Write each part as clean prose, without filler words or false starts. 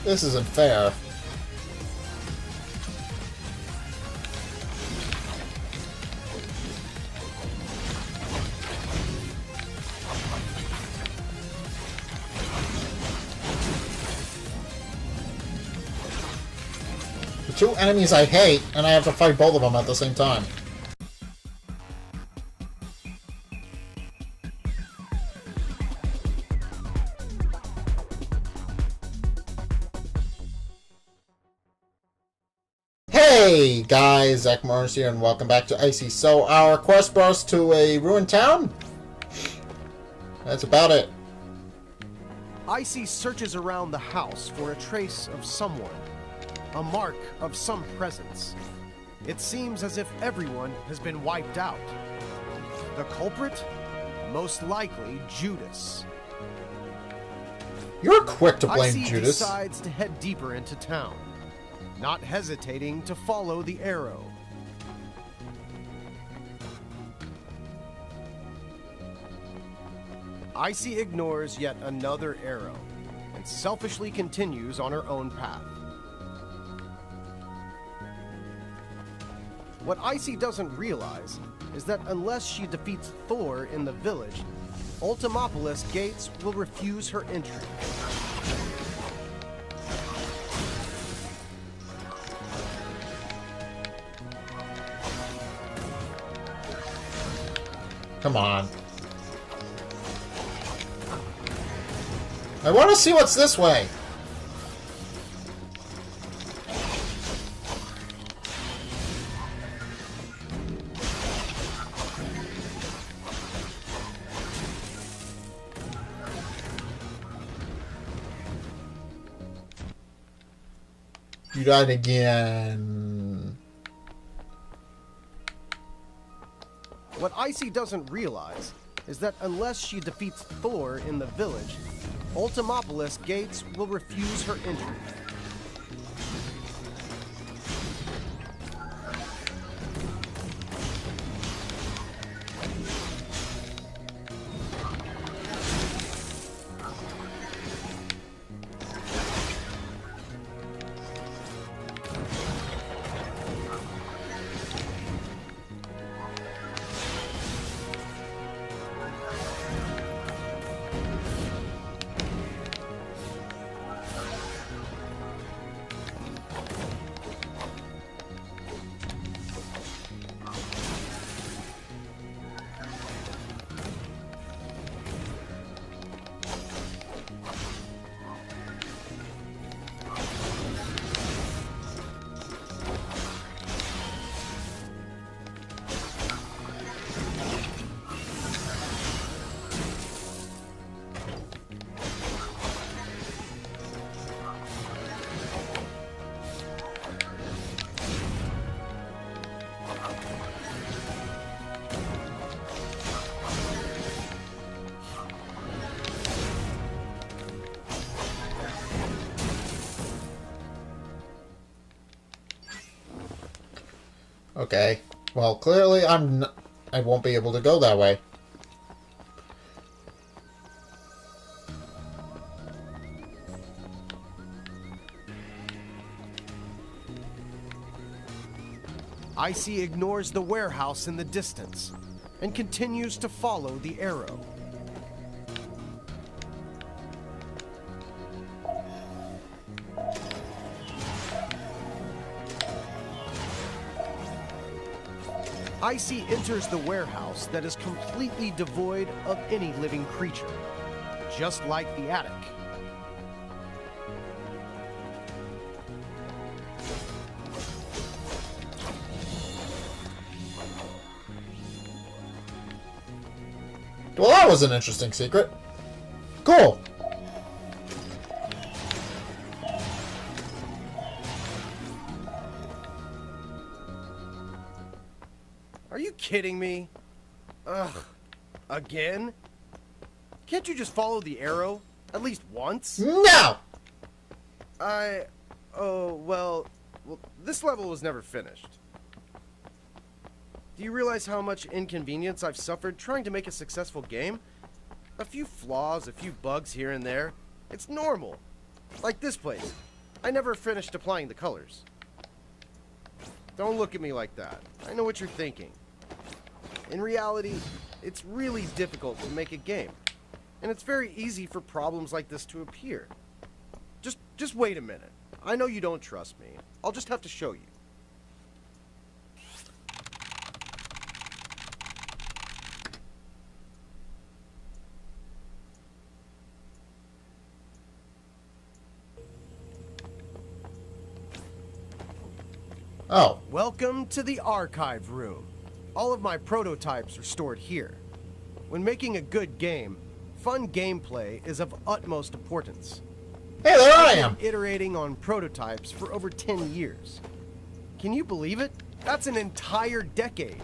This isn't fair. The two enemies I hate, and I have to fight both of them at the same time. Hey guys, Zack here, and welcome back to Icey. So our quest brought us to a ruined town? That's about it. Icey searches around the house for a trace of someone, a mark of some presence. It seems as if everyone has been wiped out. The culprit? Most likely Judas. You're quick to blame Icey Judas. decides to head deeper into town, not hesitating to follow the arrow. Icey ignores yet another arrow and selfishly continues on her own path. What Icey doesn't realize is that unless she defeats Thor in the village, Ultimopolis gates will refuse her entry. Come on. I want to see what's this way. You died again. What Icey doesn't realize is that unless she defeats Thor in the village, Ultimopolis gates will refuse her entry. Okay. Well, clearly I won't be able to go that way. Icey ignores the warehouse in the distance and continues to follow the arrow. Icey enters the warehouse that is completely devoid of any living creature, just like the attic. Well, that was an interesting secret. Cool. Are you kidding me? Ugh. Again? Can't you just follow the arrow? At least once? No! Oh, well, this level was never finished. Do you realize how much inconvenience I've suffered trying to make a successful game? A few flaws, a few bugs here and there. It's normal. Like this place. I never finished applying the colors. Don't look at me like that. I know what you're thinking. In reality, it's really difficult to make a game. And it's very easy for problems like this to appear. Just wait a minute. I know you don't trust me. I'll just have to show you. Oh. Welcome to the archive room. All of my prototypes are stored here. When making a good game, fun gameplay is of utmost importance. Hey, there I am! I've been iterating on prototypes for over 10 years. Can you believe it? That's an entire decade.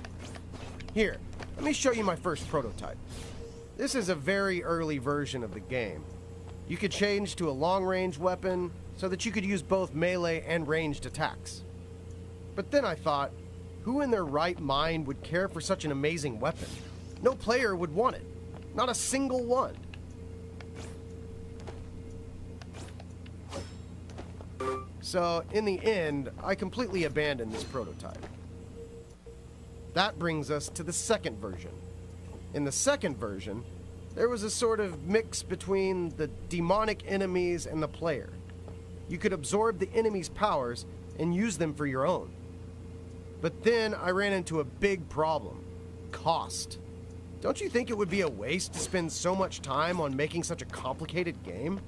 Here, let me show you my first prototype. This is a very early version of the game. You could change to a long-range weapon so that you could use both melee and ranged attacks. But then I thought, who in their right mind would care for such an amazing weapon? No player would want it. Not a single one. So, in the end, I completely abandoned this prototype. That brings us to the second version. In the second version, there was a sort of mix between the demonic enemies and the player. You could absorb the enemy's powers and use them for your own. But then I ran into a big problem. Cost. Don't you think it would be a waste to spend so much time on making such a complicated game,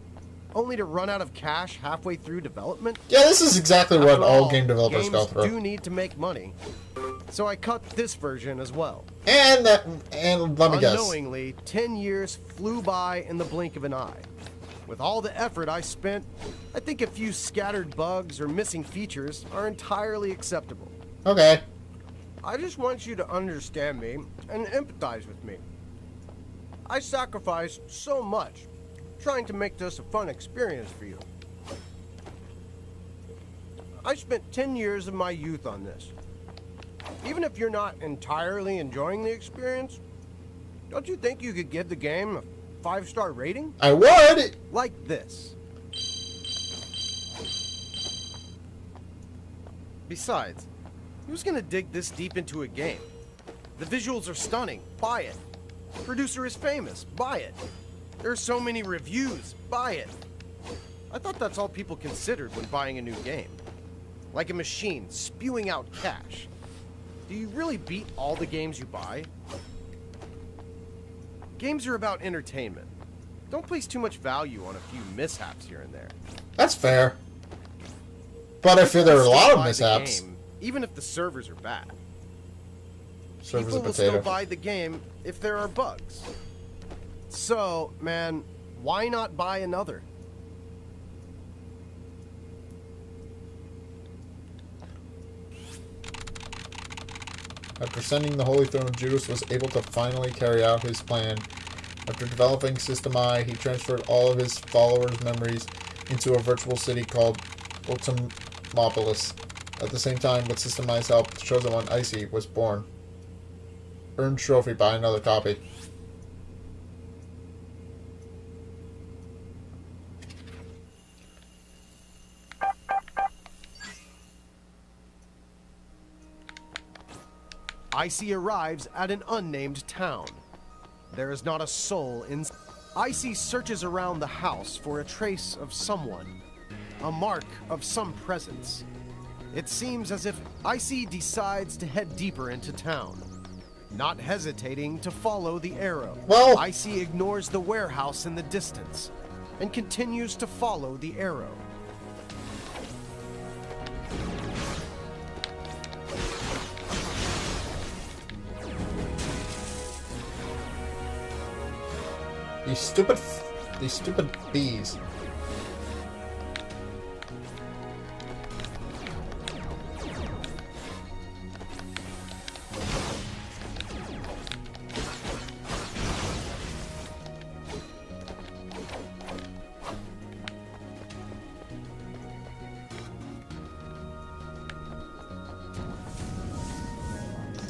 only to run out of cash halfway through development? Yeah, this is exactly what After all game developers games go through. do need to make money, so I cut this version as well. And let me guess. Unknowingly, 10 years flew by in the blink of an eye. With all the effort I spent, I think a few scattered bugs or missing features are entirely acceptable. Okay. I just want you to understand me and empathize with me. I sacrificed so much trying to make this a fun experience for you. I spent 10 years of my youth on this. Even if you're not entirely enjoying the experience, don't you think you could give the game a 5-star rating? I would! Like this. Besides, who's gonna dig this deep into a game? The visuals are stunning. Buy it. The producer is famous. Buy it. There are so many reviews. Buy it. I thought that's all people considered when buying a new game. Like a machine spewing out cash. Do you really beat all the games you buy? Games are about entertainment. Don't place too much value on a few mishaps here and there. That's fair. But if there are a lot of mishaps... Even if the servers are bad. Servers People a will potato. still buy the game if there are bugs. So, man, why not buy another? After sending the Holy Throne, Judas was able to finally carry out his plan. After developing System I, he transferred all of his followers' memories into a virtual city called Ultimopolis. At the same time, with System I's help, the chosen one, Icey, was born. Earned trophy, buy another copy. Icey arrives at an unnamed town. There is not a soul in... Icey searches around the house for a trace of someone. A mark of some presence. It seems as if Icey decides to head deeper into town, not hesitating to follow the arrow. Well, Icey ignores the warehouse in the distance and continues to follow the arrow. these stupid bees.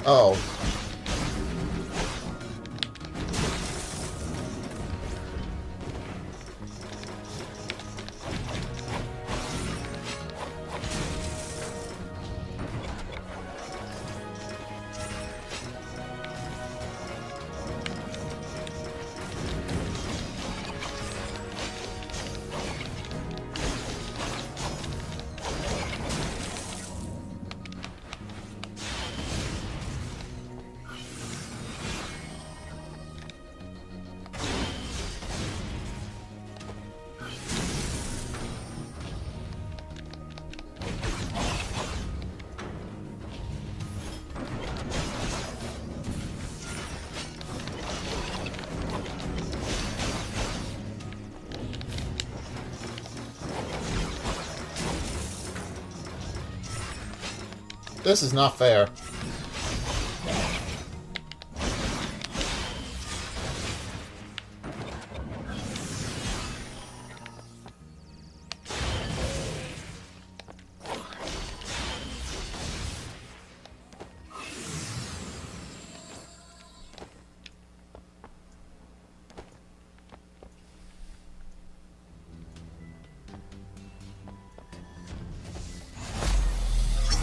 Oh. This is not fair.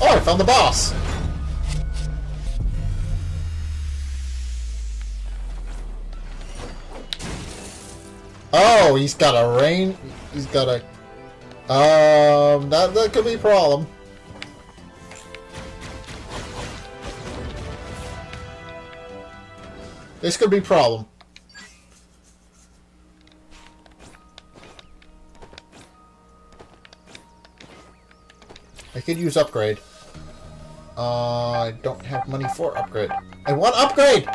Oh, I found the boss! Oh, he's got a rain... He's got a... that could be a problem. This could be a problem. I could use upgrade. I don't have money for upgrade. I want upgrade!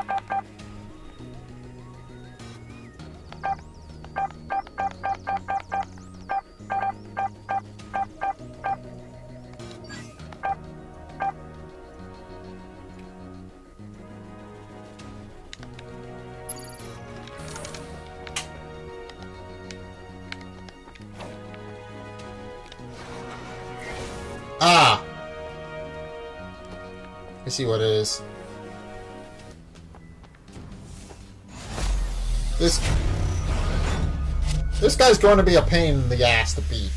Ah! I see what it is. This guy's going to be a pain in the ass to beat.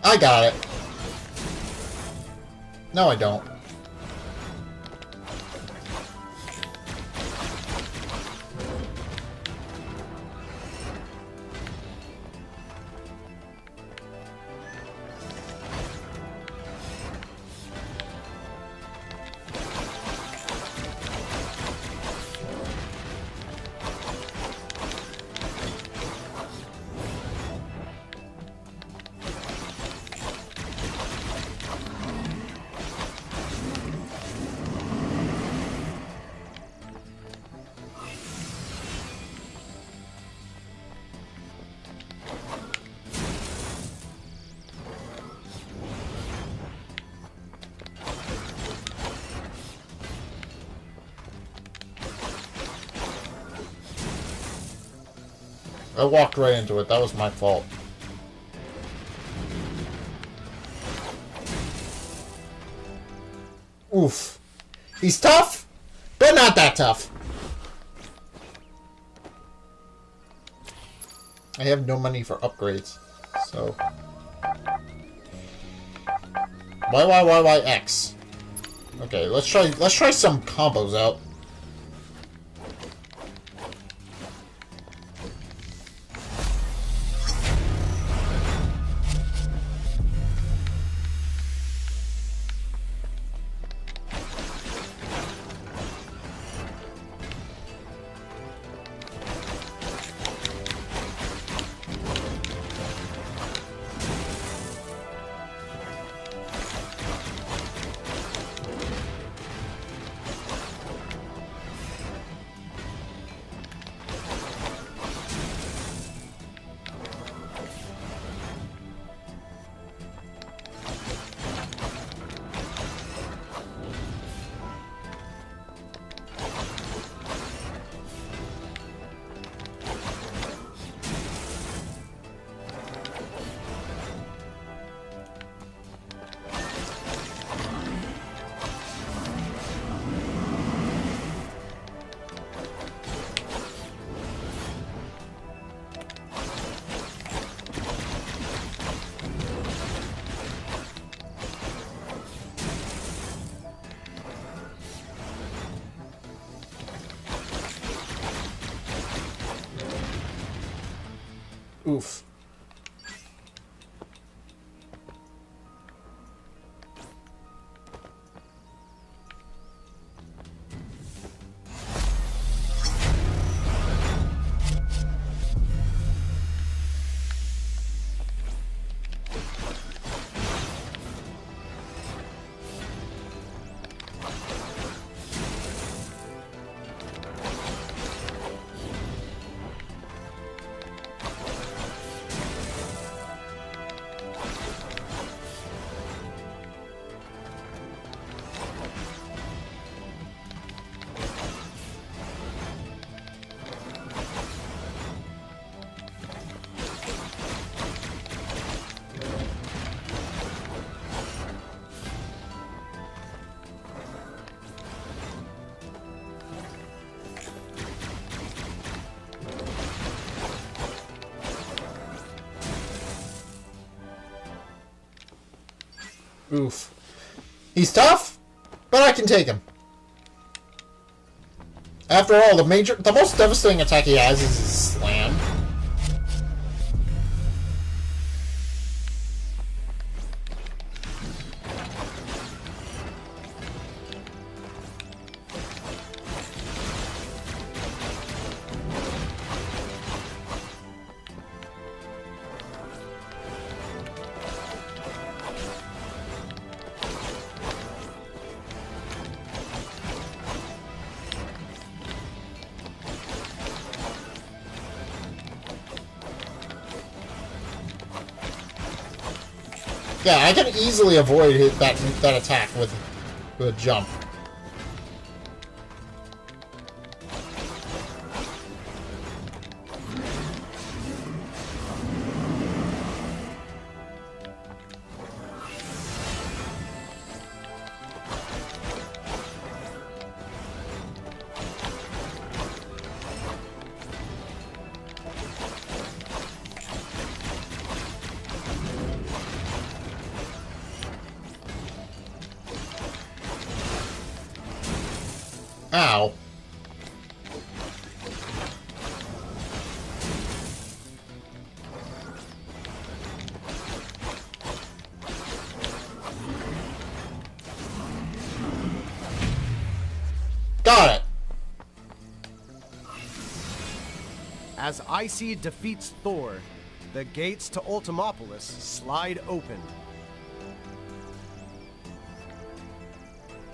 I got it. No, I don't. I walked right into it. That was my fault. Oof. He's tough, but not that tough. I have no money for upgrades, so... YYYYX. Okay, let's try some combos out. Oof. Oof. He's tough, but I can take him. After all, the most devastating attack he has is his slam. Yeah, I can easily avoid that attack with a jump. Ow. Got it. As Icey defeats Thor, the gates to Ultimopolis slide open.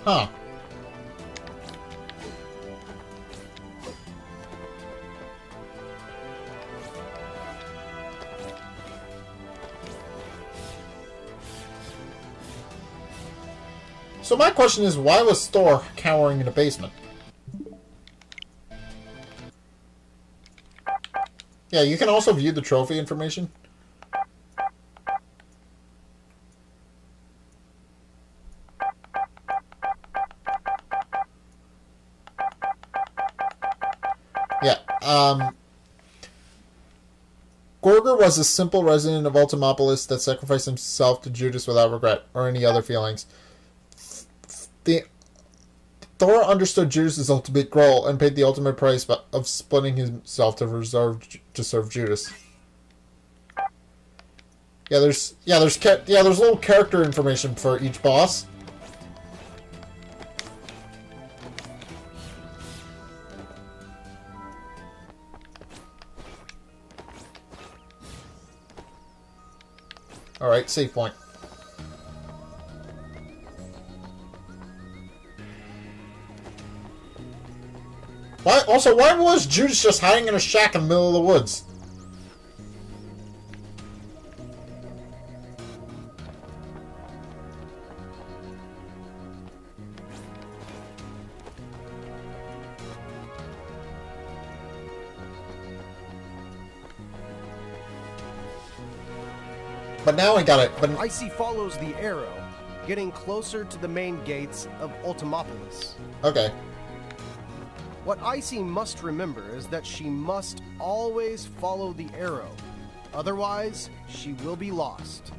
Huh. So my question is, why was Thor cowering in the basement? Yeah, you can also view the trophy information. Yeah, Gorger was a simple resident of Ultimopolis that sacrificed himself to Judas without regret or any other feelings. Thor understood Judas' ultimate goal and paid the ultimate price of splitting himself to serve Judas. There's little character information for each boss. All right, save point. Why was Judas just hiding in a shack in the middle of the woods? But now I got it. But Icey follows the arrow, getting closer to the main gates of Ultimopolis. Okay. What Icey must remember is that she must always follow the arrow. Otherwise, she will be lost.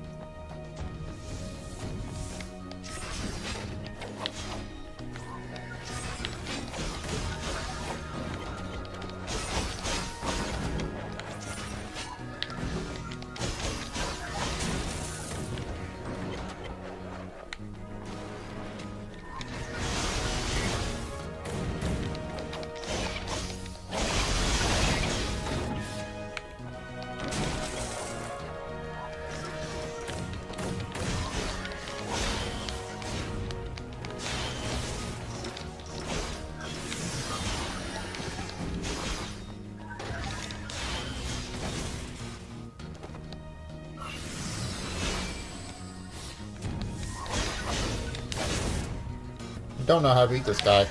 Don't know how to beat this guy.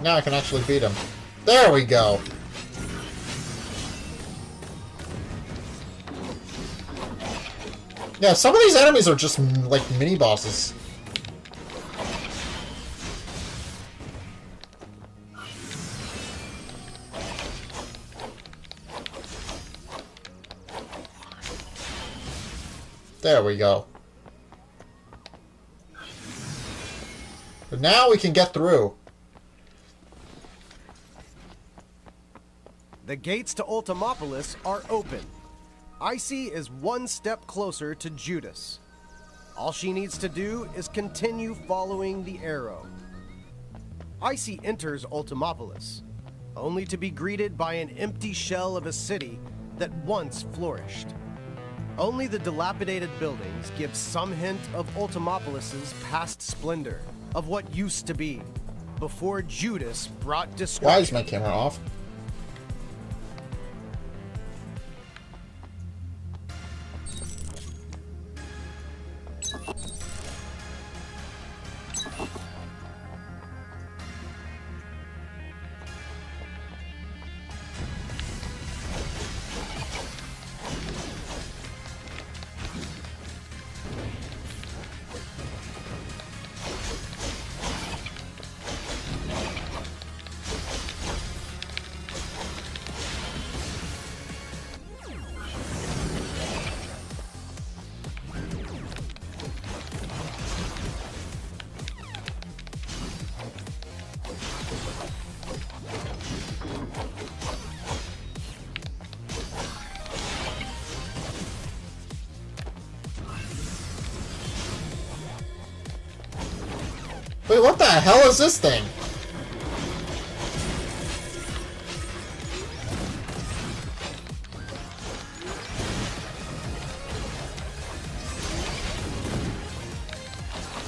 Now I can actually beat him. There we go. Yeah, some of these enemies are just like mini bosses. There we go. But now we can get through. The gates to Ultimopolis are open. Icey is one step closer to Judas. All she needs to do is continue following the arrow. Icey enters Ultimopolis, only to be greeted by an empty shell of a city that once flourished. Only the dilapidated buildings give some hint of Ultimopolis' past splendor, of what used to be, before Judas brought destruction. Why is my camera off? Wait, what the hell is this thing?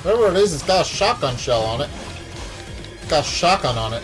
Whatever it is, it's got a shotgun shell on it. It's got a shotgun on it.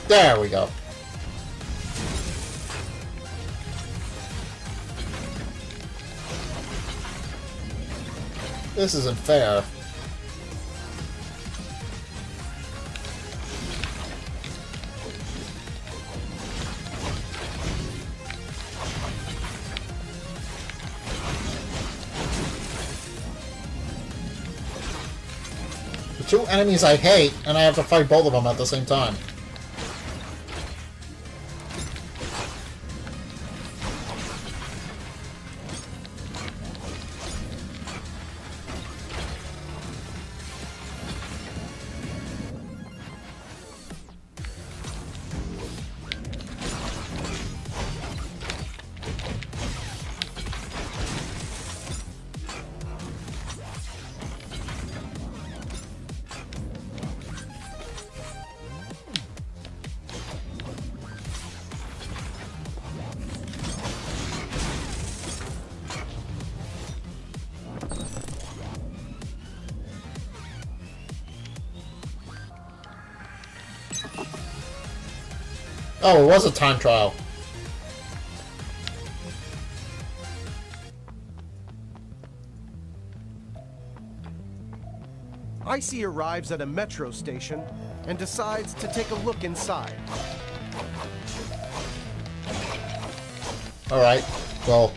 There we go. This isn't fair. The two enemies I hate, and I have to fight both of them at the same time. Oh, it was a time trial. Icey arrives at a metro station and decides to take a look inside. Alright, well.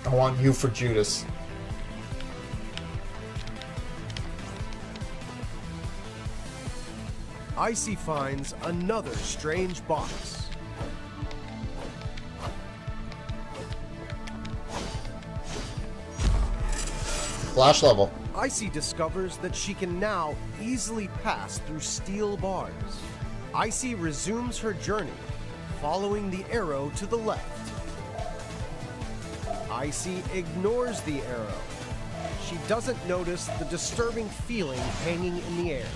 I want you for Judas. Icey finds another strange box. Flash level. Icey discovers that she can now easily pass through steel bars. Icey resumes her journey, following the arrow to the left. Icey ignores the arrow. She doesn't notice the disturbing feeling hanging in the air.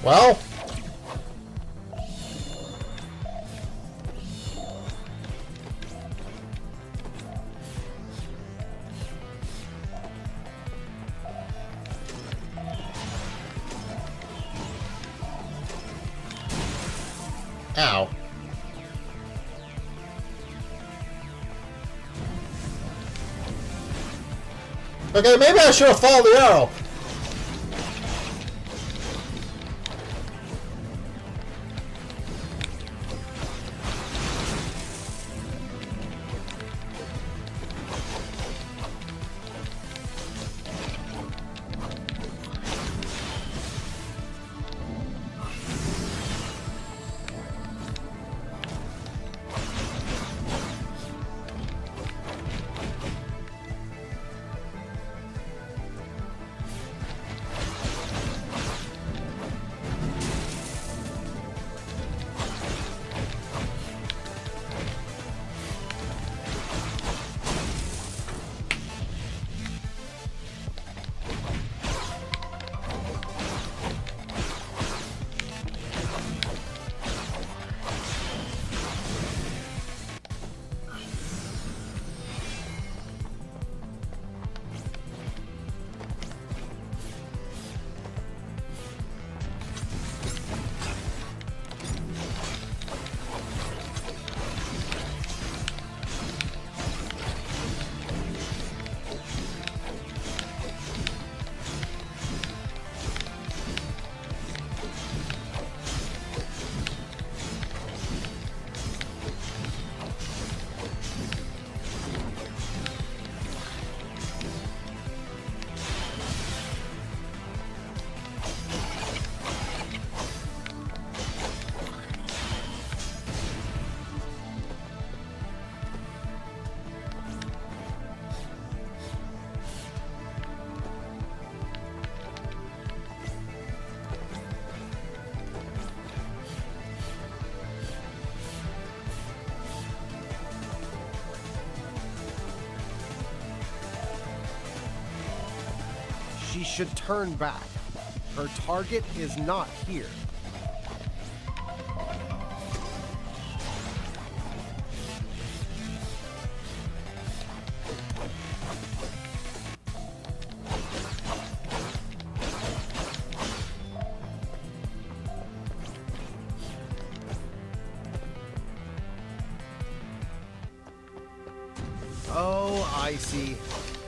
Well, ow. Okay, maybe I should have followed the arrow. She should turn back. Her target is not here. Oh, Icey.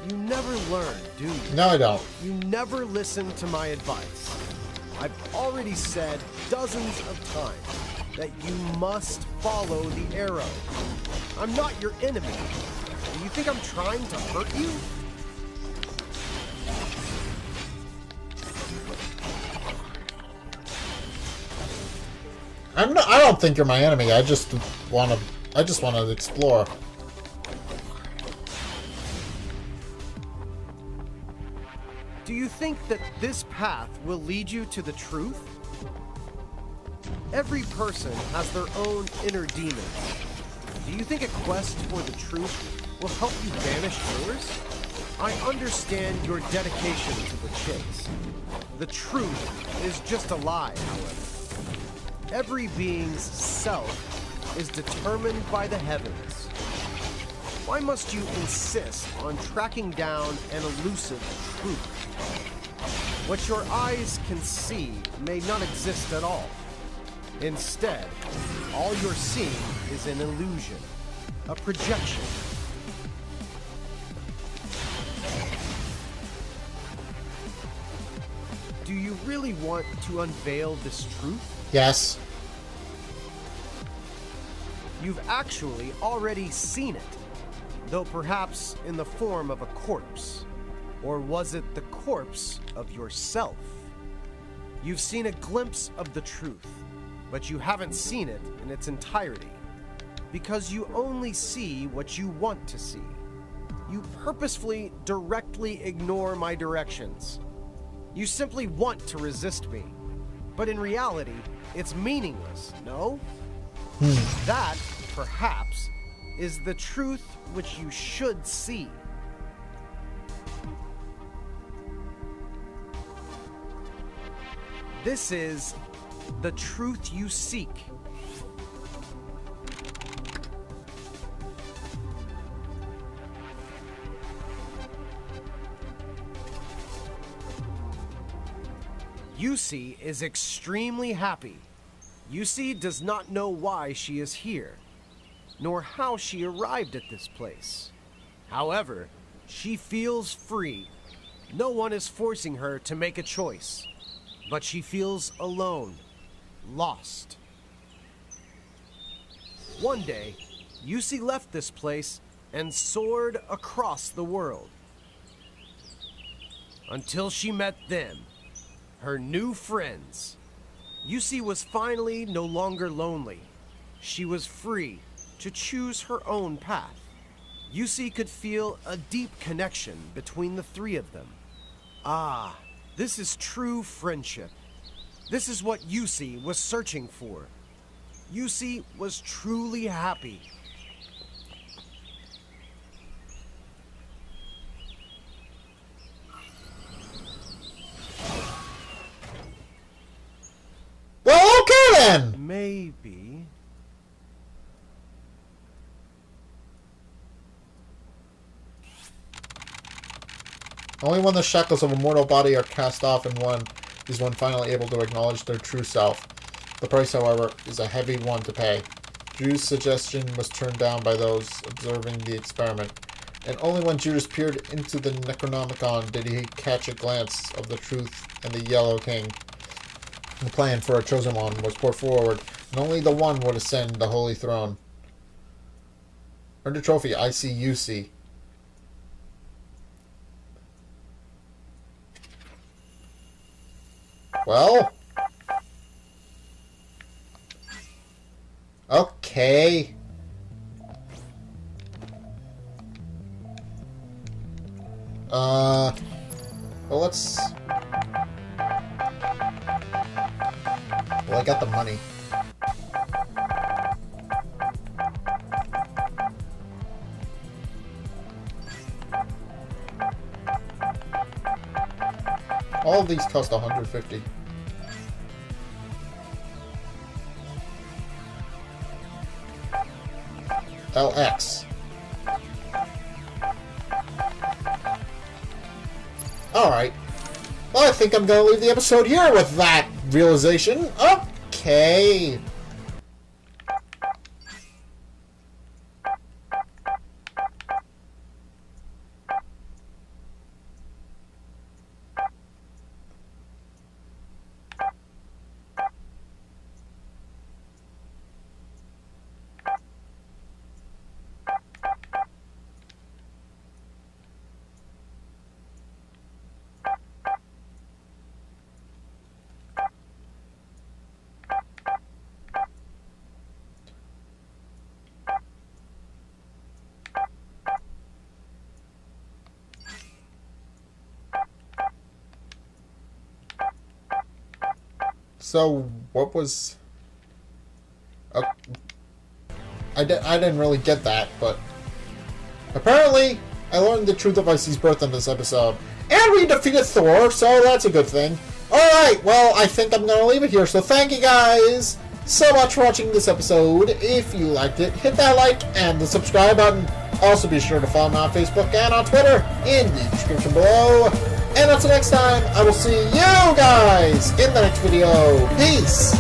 You never learn, do you? No, I don't. You never listen to my advice. I've already said dozens of times that you must follow the arrow. I'm not your enemy. Do you think I'm trying to hurt you? I don't think you're my enemy. I just want to explore. Do you think that this path will lead you to the truth? Every person has their own inner demons. Do you think a quest for the truth will help you banish yours? I understand your dedication to the chase. The truth is just a lie, however. Every being's self is determined by the heavens. Why must you insist on tracking down an elusive truth? What your eyes can see may not exist at all. Instead, all you're seeing is an illusion, a projection. Do you really want to unveil this truth? Yes. You've actually already seen it, though perhaps in the form of a corpse. Or was it the corpse of yourself? You've seen a glimpse of the truth, but you haven't seen it in its entirety, because you only see what you want to see. You purposefully directly ignore my directions. You simply want to resist me, but in reality, it's meaningless, no? That, perhaps, is the truth which you should see. This is the truth you seek. Icey is extremely happy. Icey does not know why she is here, nor how she arrived at this place. However, she feels free. No one is forcing her to make a choice, but she feels alone, lost. One day, Icey left this place and soared across the world, until she met them, her new friends. Icey was finally no longer lonely. She was free to choose her own path. Icey could feel a deep connection between the three of them. Ah, this is true friendship. This is what Icey was searching for. Icey was truly happy. Well, okay then! Maybe. Only when the shackles of a mortal body are cast off and one is one finally able to acknowledge their true self. The price, however, is a heavy one to pay. Drew's suggestion was turned down by those observing the experiment, and only when Judas peered into the Necronomicon did he catch a glance of the truth and the Yellow King. The plan for a chosen one was put forward, and only the one would ascend the Holy Throne. Earned a trophy, Icey. Well? Okay. Well, let's... Well, I got the money. All of these cost 150. LX. Alright. Well, I think I'm going to leave the episode here with that realization. Okay. So, what was... I didn't really get that, but... Apparently, I learned the truth of Icey's birth in this episode. And we defeated Thor, so that's a good thing. Alright, well, I think I'm gonna leave it here, so thank you guys so much for watching this episode. If you liked it, hit that like and the subscribe button. Also be sure to follow me on Facebook and on Twitter in the description below. And until next time, I will see you guys in the next video. Peace!